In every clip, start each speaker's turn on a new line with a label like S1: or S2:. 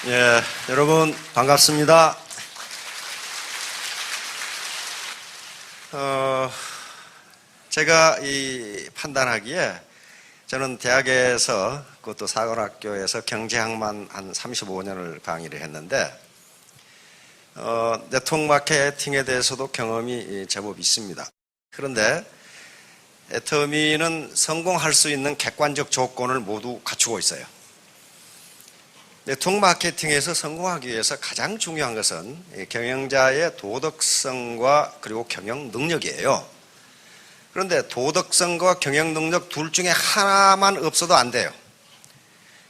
S1: 예, 여러분 반갑습니다. 제가 판단하기에 저는 대학에서 그것도 사관학교에서 경제학만 한 35년을 강의를 했는데 네트워크 마케팅에 대해서도 경험이 제법 있습니다. 그런데 애터미는 성공할 수 있는 객관적 조건을 모두 갖추고 있어요. 네트워크 마케팅에서 성공하기 위해서 가장 중요한 것은 경영자의 도덕성과 그리고 경영 능력이에요. 그런데 도덕성과 경영 능력 둘 중에 하나만 없어도 안 돼요.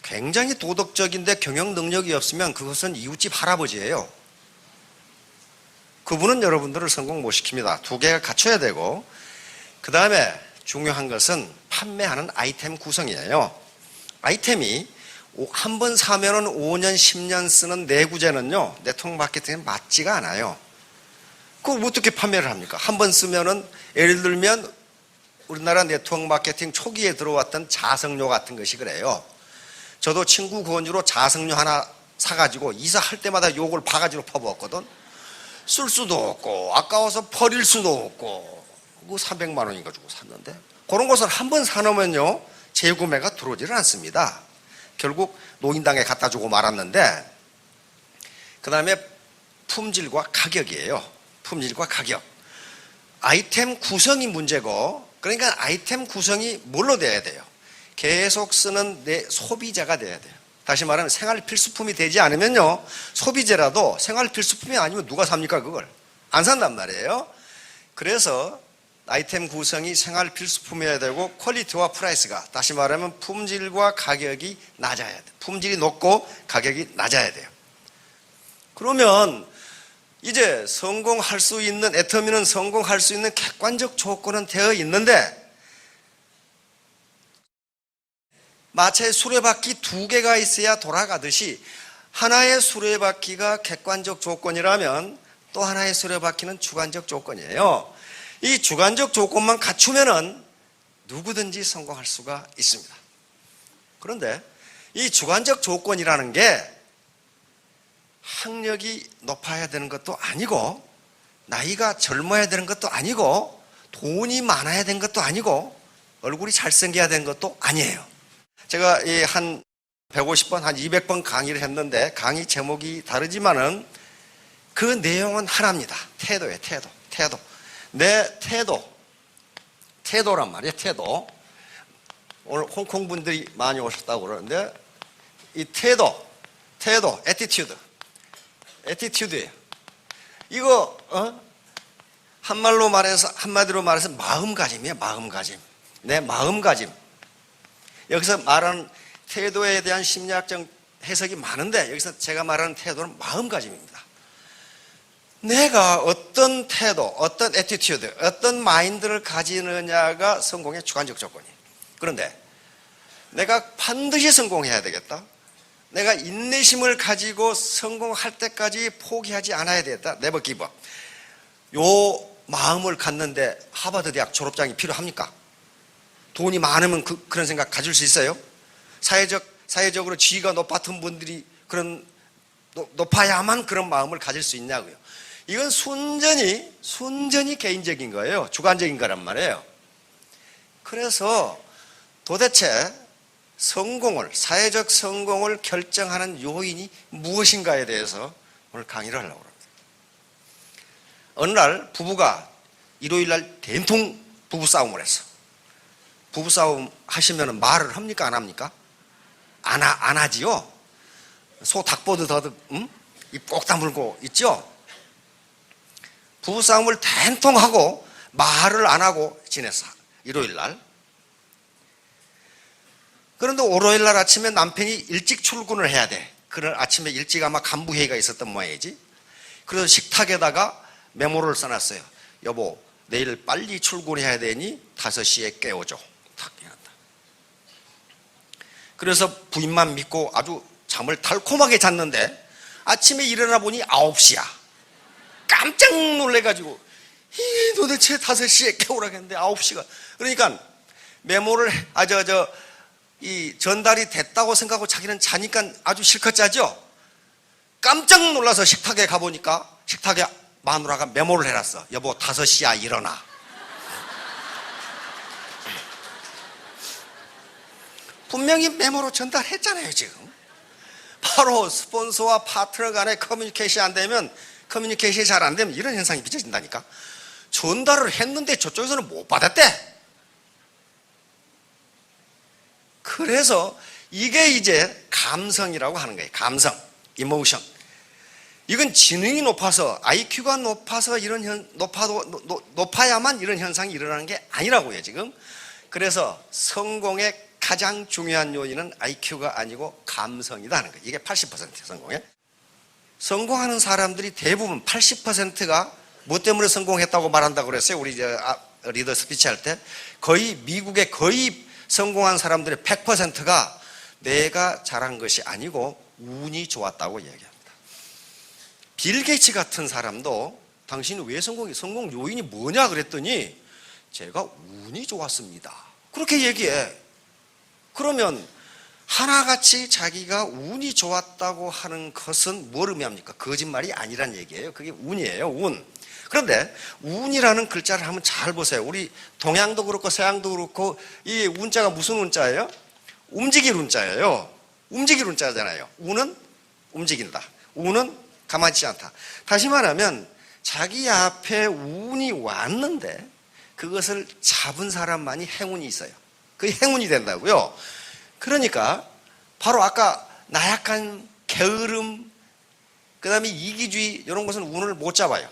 S1: 굉장히 도덕적인데 경영 능력이 없으면 그것은 이웃집 할아버지예요. 그분은 여러분들을 성공 못 시킵니다. 두 개가 갖춰야 되고, 그 다음에 중요한 것은 판매하는 아이템 구성이에요. 아이템이 한 번 사면은 5년, 10년 쓰는 내구재는요, 네트워크 마케팅에 맞지가 않아요. 그걸 어떻게 판매를 합니까? 한 번 쓰면은, 예를 들면, 우리나라 네트워크 마케팅 초기에 들어왔던 자석료 같은 것이 그래요. 저도 친구 권유로 자석료 하나 사가지고 이사할 때마다 요걸 바가지로 퍼부었거든. 쓸 수도 없고, 아까워서 버릴 수도 없고, 그 300만 원인가 주고 샀는데, 그런 것을 한 번 사놓으면요, 재구매가 들어오지를 않습니다. 결국 노인당에 갖다 주고 말았는데, 그 다음에 품질과 가격이에요. 품질과 가격. 아이템 구성이 문제고, 그러니까 아이템 구성이 뭘로 돼야 돼요? 계속 쓰는 내 소비재가 돼야 돼요. 다시 말하면 생활 필수품이 되지 않으면요, 소비재라도 생활 필수품이 아니면 누가 삽니까? 그걸 안 산단 말이에요. 그래서 아이템 구성이 생활 필수품이어야 되고, 퀄리티와 프라이스가, 다시 말하면 품질과 가격이 낮아야 돼요. 품질이 높고 가격이 낮아야 돼요. 그러면 이제 성공할 수 있는, 애터미는 성공할 수 있는 객관적 조건은 되어 있는데, 마치 수레바퀴 두 개가 있어야 돌아가듯이 하나의 수레바퀴가 객관적 조건이라면 또 하나의 수레바퀴는 주관적 조건이에요. 이 주관적 조건만 갖추면은 누구든지 성공할 수가 있습니다. 그런데 이 주관적 조건이라는 게 학력이 높아야 되는 것도 아니고, 나이가 젊어야 되는 것도 아니고, 돈이 많아야 되는 것도 아니고, 얼굴이 잘생겨야 되는 것도 아니에요. 제가 한 150번, 한 200번 강의를 했는데, 강의 제목이 다르지만은 그 내용은 하나입니다. 태도예요, 태도. 내 태도란 말이에요, 태도. 오늘 홍콩 분들이 많이 오셨다고 그러는데, 이 태도, 애티튜드예요. 이거 한마디로 말해서 마음가짐이에요, 마음가짐. 내 마음가짐. 여기서 말하는 태도에 대한 심리학적 해석이 많은데, 여기서 제가 말하는 태도는 마음가짐입니다. 내가 어떤 태도, 어떤 애티튜드, 어떤 마인드를 가지느냐가 성공의 주관적 조건이에요. 그런데 내가 반드시 성공해야 되겠다, 내가 인내심을 가지고 성공할 때까지 포기하지 않아야 되겠다, 네버 기브업, 요 마음을 갖는데 하버드 대학 졸업장이 필요합니까? 돈이 많으면 그런 생각 가질 수 있어요? 사회적으로 지위가 높았던 분들이 높아야만 그런 마음을 가질 수 있냐고요. 이건 순전히 개인적인 거예요. 주관적인 거란 말이에요. 그래서 도대체 사회적 성공을 결정하는 요인이 무엇인가에 대해서 오늘 강의를 하려고 합니다. 어느 날 부부가 일요일 날 된통 부부싸움을 했어. 부부싸움 하시면 말을 합니까? 안 합니까? 안 하지요? 소 닭보듯 입 꼭 다물고 있죠? 부부싸움을 된통하고 말을 안 하고 지냈어, 일요일 날. 그런데 월요일 날 아침에 남편이 일찍 출근을 해야 돼. 그날 아침에 일찍 아마 간부회의가 있었던 모양이지. 그래서 식탁에다가 메모를 써놨어요. 여보, 내일 빨리 출근해야 되니 5시에 깨워줘. 탁 해놨다. 그래서 부인만 믿고 아주 잠을 달콤하게 잤는데, 아침에 일어나 보니 9시야. 깜짝 놀래가지고, 도대체 5시에 깨우라고 했는데 9시가. 그러니까 메모를 전달이 됐다고 생각하고 자기는 자니까 아주 실컷 자죠. 깜짝 놀라서 식탁에 가보니까 식탁에 마누라가 메모를 해놨어. 여보 5시야 일어나. 분명히 메모로 전달했잖아요. 지금 바로 스폰서와 파트너 간의 커뮤니케이션이 안 되면, 커뮤니케이션이 잘 안 되면 이런 현상이 빚어진다니까. 전달을 했는데 저쪽에서는 못 받았대. 그래서 이게 이제 감성이라고 하는 거예요. 감성, 이모션. 이건 지능이 높아서, IQ가 높아서 높아야만 이런 현상이 일어나는 게 아니라고요, 지금. 그래서 성공의 가장 중요한 요인은 IQ가 아니고 감성이다 하는 거예요. 이게 80% 성공에. 성공하는 사람들이 대부분 80%가 뭐 때문에 성공했다고 말한다고 그랬어요? 우리 이제 리더 스피치 할 때. 거의 미국의 거의 성공한 사람들의 100%가 내가 잘한 것이 아니고 운이 좋았다고 얘기합니다. 빌 게이츠 같은 사람도 당신이 왜 성공 요인이 뭐냐 그랬더니 제가 운이 좋았습니다. 그렇게 얘기해. 그러면 하나같이 자기가 운이 좋았다고 하는 것은 뭘 의미합니까? 거짓말이 아니란 얘기예요. 그게 운이에요, 운. 그런데 운이라는 글자를 한번 잘 보세요. 우리 동양도 그렇고 서양도 그렇고 이 운자가 무슨 운자예요? 움직일 운자예요. 움직일 운자잖아요. 운은 움직인다. 운은 가만히 있지 않다. 다시 말하면 자기 앞에 운이 왔는데 그것을 잡은 사람만이 행운이 있어요. 그게 행운이 된다고요. 그러니까 바로 아까 나약한 게으름, 그 다음에 이기주의, 이런 것은 운을 못 잡아요.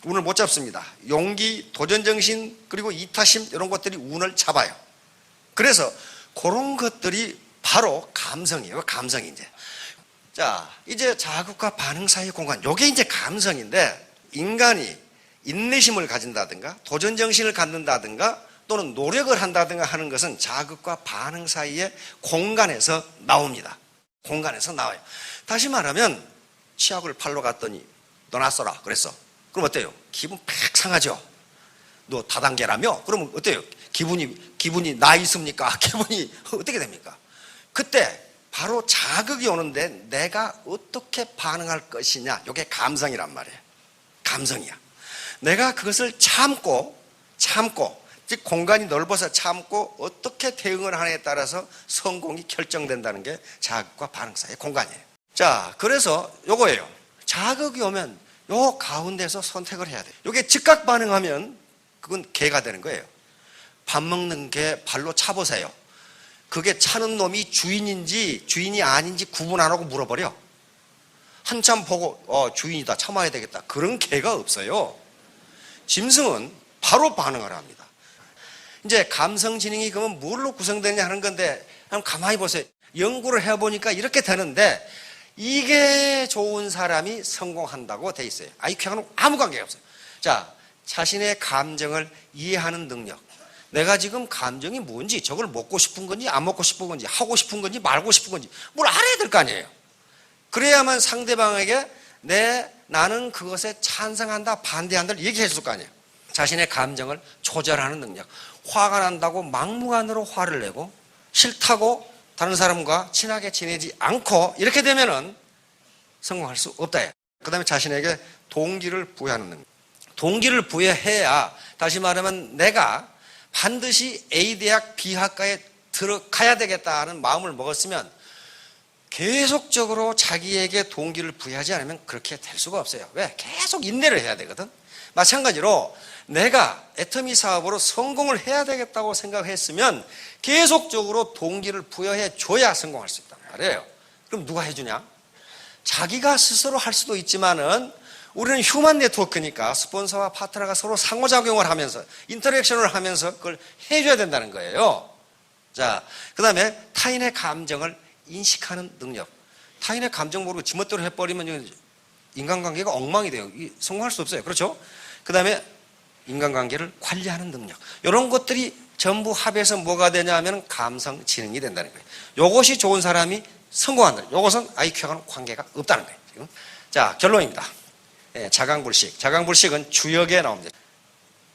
S1: 운을 못 잡습니다. 용기, 도전정신, 그리고 이타심, 이런 것들이 운을 잡아요. 그래서 그런 것들이 바로 감성이에요. 감성이 이제. 자, 이제 자극과 반응 사이의 공간. 이게 이제 감성인데, 인간이 인내심을 가진다든가 도전정신을 갖는다든가 또는 노력을 한다든가 하는 것은 자극과 반응 사이의 공간에서 나옵니다. 공간에서 나와요. 다시 말하면 치약을 팔러 갔더니 너 낯서라 그랬어. 그럼 어때요? 기분 팍 상하죠. 너 다단계라며? 그러면 어때요? 기분이 나 있습니까? 기분이 어떻게 됩니까? 그때 바로 자극이 오는데 내가 어떻게 반응할 것이냐. 이게 감성이란 말이에요. 감성이야. 내가 그것을 참고 즉 공간이 넓어서 참고 어떻게 대응을 하느냐에 따라서 성공이 결정된다는 게 자극과 반응 사이의 공간이에요. 자, 그래서 요거예요. 자극이 오면 요 가운데서 선택을 해야 돼요. 요게 즉각 반응하면 그건 개가 되는 거예요. 밥 먹는 개 발로 차보세요. 그게 차는 놈이 주인인지 주인이 아닌지 구분 안 하고 물어버려. 한참 보고 주인이다 참아야 되겠다. 그런 개가 없어요. 짐승은 바로 반응을 합니다. 이제 감성지능이 그러면 뭘로 구성되냐 하는 건데 한번 가만히 보세요. 연구를 해보니까 이렇게 되는데 이게 좋은 사람이 성공한다고 돼 있어요. IQ하고는 아무 관계가 없어요. 자, 자신의 감정을 이해하는 능력. 내가 지금 감정이 뭔지, 저걸 먹고 싶은 건지 안 먹고 싶은 건지 하고 싶은 건지 말고 싶은 건지 뭘 알아야 될 거 아니에요. 그래야만 상대방에게 나는 그것에 찬성한다 반대한다를 얘기해 줄 거 아니에요. 자신의 감정을 조절하는 능력. 화가 난다고 막무가내로 화를 내고 싫다고 다른 사람과 친하게 지내지 않고 이렇게 되면은 성공할 수 없다. 그 다음에 자신에게 동기를 부여하는 능력. 동기를 부여해야, 다시 말하면 내가 반드시 A대학 B학과에 들어가야 되겠다는 마음을 먹었으면 계속적으로 자기에게 동기를 부여하지 않으면 그렇게 될 수가 없어요. 왜? 계속 인내를 해야 되거든. 마찬가지로 내가 애터미 사업으로 성공을 해야 되겠다고 생각했으면 계속적으로 동기를 부여해 줘야 성공할 수 있단 말이에요. 그럼 누가 해주냐? 자기가 스스로 할 수도 있지만은 우리는 휴먼 네트워크니까 스폰서와 파트너가 서로 상호작용을 하면서 인터랙션을 하면서 그걸 해줘야 된다는 거예요. 자, 그 다음에 타인의 감정을 인식하는 능력. 타인의 감정 모르고 지멋대로 해버리면 인간관계가 엉망이 돼요. 성공할 수 없어요. 그렇죠? 그 다음에 인간관계를 관리하는 능력. 이런 것들이 전부 합해서 뭐가 되냐 하면 감성, 지능이 된다는 거예요. 이것이 좋은 사람이 성공한다. 이것은 IQ하고는 관계가 없다는 거예요. 지금. 자, 결론입니다. 자강불식. 자강불식은 주역에 나옵니다.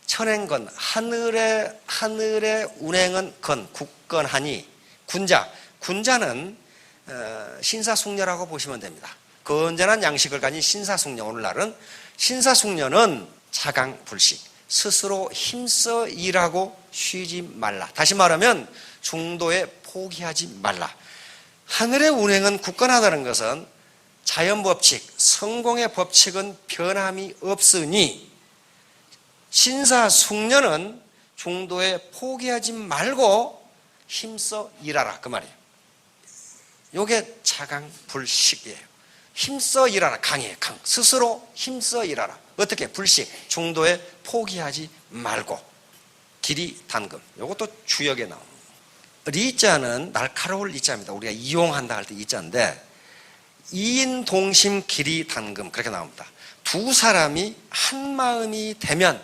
S1: 천행건, 하늘의 운행은 건, 굳건하니. 군자는 신사숙녀라고 보시면 됩니다. 건전한 양식을 가진 신사숙녀. 오늘날은 신사숙녀는 자강불식, 스스로 힘써 일하고 쉬지 말라. 다시 말하면 중도에 포기하지 말라. 하늘의 운행은 굳건하다는 것은 자연법칙, 성공의 법칙은 변함이 없으니 신사숙녀는 중도에 포기하지 말고 힘써 일하라, 그 말이에요. 요게 자강불식이에요. 힘써 일하라, 강이에요. 강. 스스로 힘써 일하라. 어떻게? 불식, 중도에 포기하지 말고. 길이 단금. 요것도 주역에 나옵니다. 리자는 날카로울 리자입니다. 우리가 이용한다 할 때 이자인데, 이인 동심 길이 단금, 그렇게 나옵니다. 두 사람이 한 마음이 되면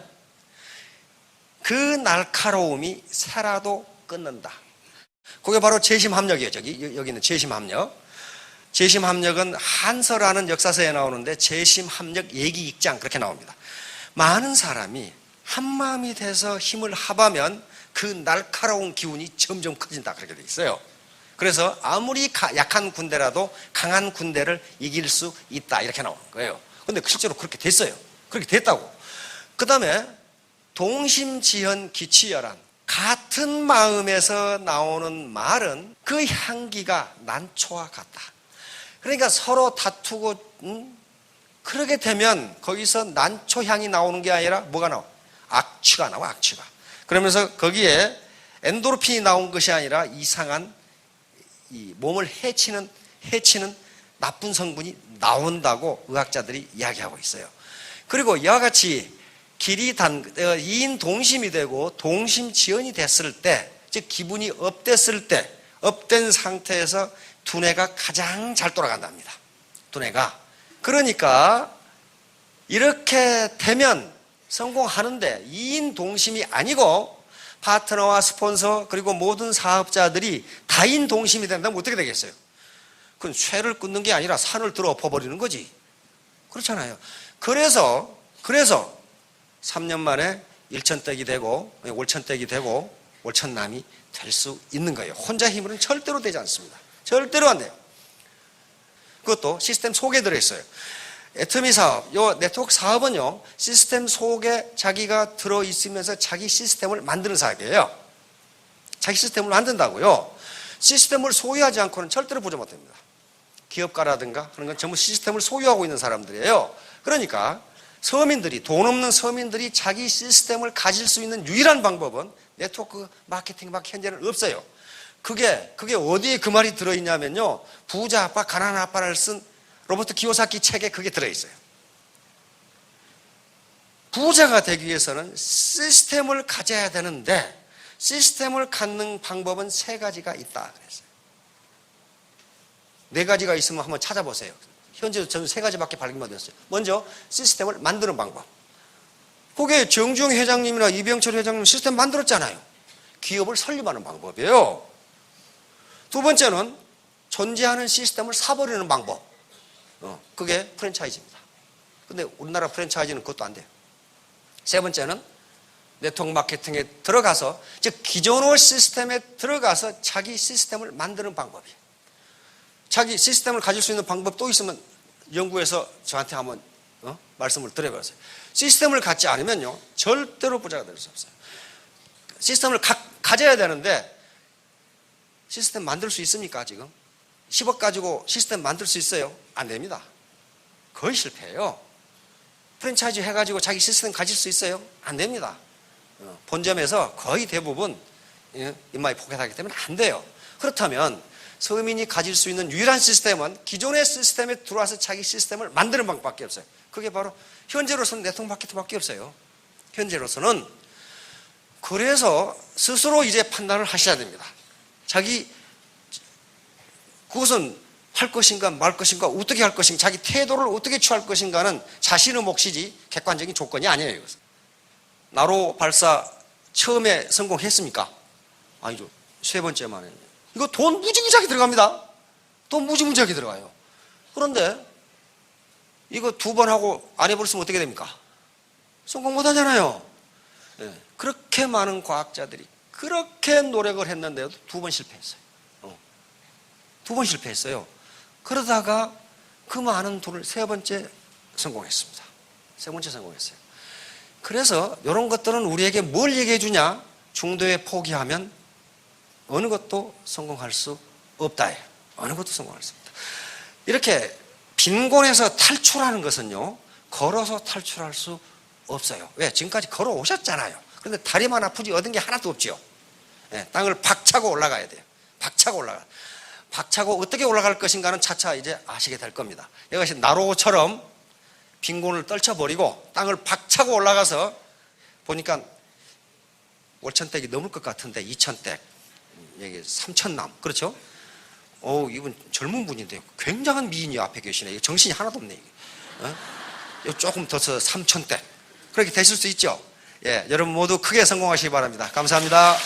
S1: 그 날카로움이 살아도 끊는다. 그게 바로 재심합력이에요. 여기 있는 재심합력. 재심합력은 한서라는 역사서에 나오는데 재심합력 얘기익장, 그렇게 나옵니다. 많은 사람이 한 마음이 돼서 힘을 합하면 그 날카로운 기운이 점점 커진다, 그렇게 돼 있어요. 그래서 아무리 약한 군대라도 강한 군대를 이길 수 있다, 이렇게 나오는 거예요. 근데 실제로 그렇게 됐어요. 그렇게 됐다고. 그 다음에 동심지현 기치열한, 같은 마음에서 나오는 말은 그 향기가 난초와 같다. 그러니까 서로 다투고 그러게 되면 거기서 난초 향이 나오는 게 아니라 뭐가 나와? 악취가 나와, 악취가. 그러면서 거기에 엔도르핀이 나온 것이 아니라 이상한 이 몸을 해치는 나쁜 성분이 나온다고 의학자들이 이야기하고 있어요. 그리고 이와 같이 이인 동심이 되고 동심지연이 됐을 때, 즉 기분이 업됐을 때, 업된 상태에서 두뇌가 가장 잘 돌아간답니다. 두뇌가. 그러니까 이렇게 되면 성공하는데, 이인 동심이 아니고 파트너와 스폰서 그리고 모든 사업자들이 다인 동심이 된다면 어떻게 되겠어요? 그건 쇠를 끊는 게 아니라 산을 들어 엎어버리는 거지. 그렇잖아요. 그래서 3년 만에 일천댁이 되고 올천댁이 되고 올천남이 될 수 있는 거예요. 혼자 힘으로는 절대로 되지 않습니다. 절대로 안 돼요. 그것도 시스템 속에 들어있어요. 애터미 사업, 요 네트워크 사업은요, 시스템 속에 자기가 들어있으면서 자기 시스템을 만드는 사업이에요. 자기 시스템을 만든다고요. 시스템을 소유하지 않고는 절대로 부자 못합니다. 기업가라든가 하는 건 전부 시스템을 소유하고 있는 사람들이에요. 그러니까 서민들이, 돈 없는 서민들이 자기 시스템을 가질 수 있는 유일한 방법은 네트워크 마케팅밖에 현재는 없어요. 그게 어디에 그 말이 들어있냐면요, 부자 아빠, 가난한 아빠를 쓴 로버트 키요사키 책에 그게 들어있어요. 부자가 되기 위해서는 시스템을 가져야 되는데, 시스템을 갖는 방법은 3가지가 있다 그랬어요. 4가지가 있으면 한번 찾아보세요. 현재도 저는 3가지밖에 발견 못했어요. 먼저 시스템을 만드는 방법. 그게 정주영 회장님이나 이병철 회장님 시스템 만들었잖아요. 기업을 설립하는 방법이에요. 두 번째는 존재하는 시스템을 사버리는 방법. 그게 프랜차이즈입니다. 근데 우리나라 프랜차이즈는 그것도 안 돼요. 세 번째는 네트워크 마케팅에 들어가서, 즉 기존의 시스템에 들어가서 자기 시스템을 만드는 방법이에요. 자기 시스템을 가질 수 있는 방법 또 있으면 연구해서 저한테 한번 말씀을 드려보세요. 시스템을 갖지 않으면요, 절대로 부자가 될 수 없어요. 시스템을 가져야 되는데 시스템 만들 수 있습니까? 지금 10억 가지고 시스템 만들 수 있어요? 안 됩니다. 거의 실패해요. 프랜차이즈 해가지고 자기 시스템 가질 수 있어요? 안 됩니다. 본점에서 거의 대부분 인마이 포켓하기 때문에 안 돼요. 그렇다면 서민이 가질 수 있는 유일한 시스템은 기존의 시스템에 들어와서 자기 시스템을 만드는 방법밖에 없어요. 그게 바로 현재로서는 네트워크 마케팅밖에 없어요. 현재로서는. 그래서 스스로 이제 판단을 하셔야 됩니다. 자기 그것은 할 것인가 말 것인가 어떻게 할 것인가, 자기 태도를 어떻게 취할 것인가는 자신의 몫이지 객관적인 조건이 아니에요. 이것은. 나로 발사 처음에 성공했습니까? 아니죠. 3번째 만에. 이거 돈 무지무지하게 들어갑니다. 돈 무지무지하게 들어가요. 그런데 이거 2번 하고 안 해버렸으면 어떻게 됩니까? 성공 못 하잖아요. 네. 그렇게 많은 과학자들이 그렇게 노력을 했는데도 2번 실패했어요. 2번 실패했어요. 그러다가 그 많은 돈을 세 번째 성공했습니다. 세 번째 성공했어요. 그래서 이런 것들은 우리에게 뭘 얘기해 주냐? 중도에 포기하면 어느 것도 성공할 수 없다예요. 어느 것도 성공할 수 없다. 이렇게 빈곤에서 탈출하는 것은요, 걸어서 탈출할 수 없어요. 왜? 지금까지 걸어오셨잖아요. 그런데 다리만 아프지 얻은 게 하나도 없지요. 예, 땅을 박차고 올라가야 돼요. 박차고 올라가. 박차고 어떻게 올라갈 것인가는 차차 이제 아시게 될 겁니다. 이것이 나로처럼 빈곤을 떨쳐버리고 땅을 박차고 올라가서 보니까 월천댁이 넘을 것 같은데 2천댁, 여기 3천남, 그렇죠? 이분 젊은 분인데 굉장한 미인이 앞에 계시네. 정신이 하나도 없네. 조금 더 서 3천댁. 그렇게 되실 수 있죠? 예, 여러분 모두 크게 성공하시기 바랍니다. 감사합니다.